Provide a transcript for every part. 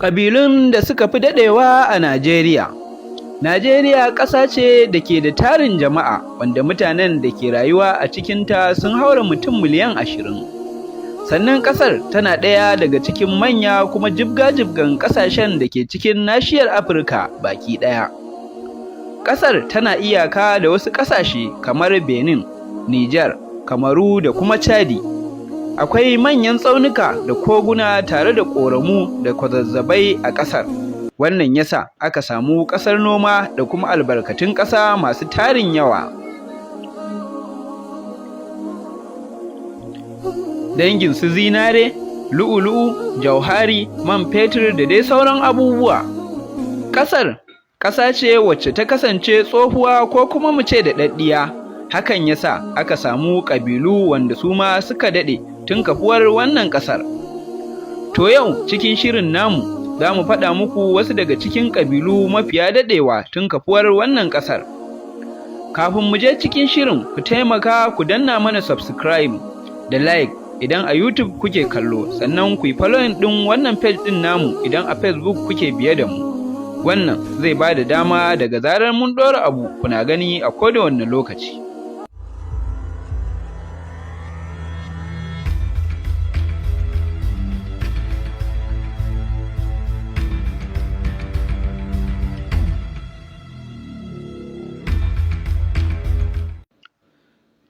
Ƙabilun da suka fi daɗewa a Najeriya. Najeriya ƙasa ce da ke da tarin jama'a wanda mutanen da ke rayuwa a cikinta sun haura mutum miliyan 20. Sannan ƙasar tana ɗaya daga cikin manya kuma jibga-jibgan ƙasashen da ke cikin nashiyar Afirka baki ɗaya. Ƙasar tana iyaka da wasu ƙasashe kamar Benin, Nijar, Kamaru da kuma Chadi. Akwai manyan tsaunuka da koguna tare da ƙoramu da kwazazzabai a ƙasar. Wannan yasa aka samu ƙasar noma da kuma albarkatun ƙasa masu tarin yawa. Dangin su zinare, lu'ulu'u, jauhari, man fetur da dai sauran abubuwa. Ƙasar ƙasa ce wacce ta kasance tsohuwa ko kuma mu ce daɗaɗɗiya. Hakan yasa aka samu ƙabilu wanda su ma suka daɗe tun kafuwar wannan ƙasar. To yau cikin shirin namu za mu faɗa muku wasu daga cikin ƙabilu mafiya daɗewa tun kafuwar wannan ƙasar. Kafin mu je cikin shirin ku taimaka ku danna mana subscribe da like idan a YouTube kuke kallo, sannan ku yi following ɗin wannan page ɗin namu idan a Facebook kuke biye da mu. Wannan zai ba da dama daga zarar mun ɗora abu kuna gani a kodawanne lokaci.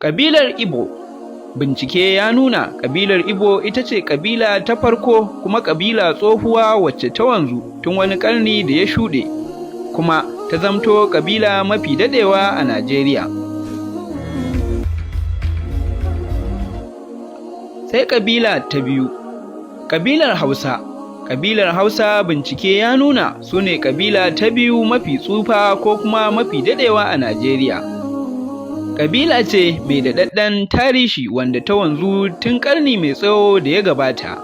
Ƙabilar Igbo. Bincike ya nuna ƙabilar Igbo ita ce ƙabila ta farko kuma ƙabila tsohuwa wacce ta wanzu tun wani ƙarni da ya shuɗe, kuma ta zamto ƙabila mafi daɗewa a Najeriya. Sai ƙabila ta biyu, ƙabilar Hausa. Ƙabilar Hausa bincike ya nuna su ne ƙabila ta biyu mafi tsufa ko kuma mafi daɗewa a Najeriya. Ƙabila ce mai daɗaɗɗen tarihi wanda ta wanzu tun ƙarni mai tsawo da ya gabata.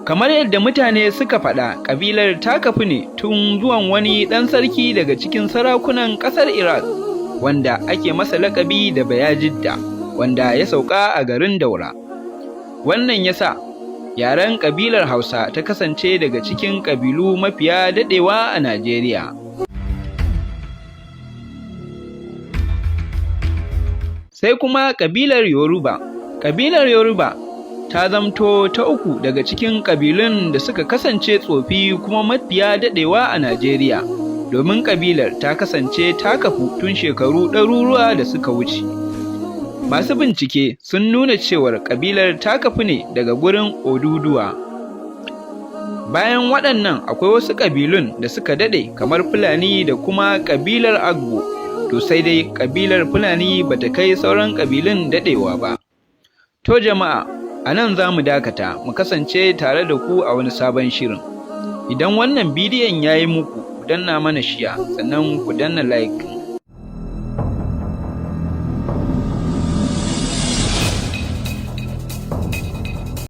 Kamar yadda mutane suka faɗa, ƙabilar ta kafu ne tun zuwan wani ɗan sarki daga cikin sarakunan ƙasar Iraq, wanda ake masa laƙabi da Bayajidda, wanda ya sauka a garin Daura. Wannan ya sa yaren ƙabilar Hausa ta kasance daga cikin ƙabilu mafiya daɗewa a Najeriya. Sai kuma ƙabilar Yoruba. Ƙabilar Yoruba ta zamto ta uku daga cikin ƙabilun da suka kasance tsofi kuma mafiya daɗewa a Najeriya, domin ƙabilar ta kasance ta kafu tun shekaru ɗaruruwa da suka wuce. Masu bincike sun nuna cewar ƙabilar ta kafu ne daga gurin Oduduwa. Bayan waɗannan akwai wasu ƙabilun da suka daɗe kamar Fulani da kuma ƙabilar Agbo. To sai dai ƙabilar Fulani ba ta kai sauran ƙabilun daɗewa ba. To jama'a, a nan za mu dakata, mu kasance tare da ku a wani sabon shirin. Idan wannan bidiyon ya yi muku, ku danna mana shiya, sannan ku danna like.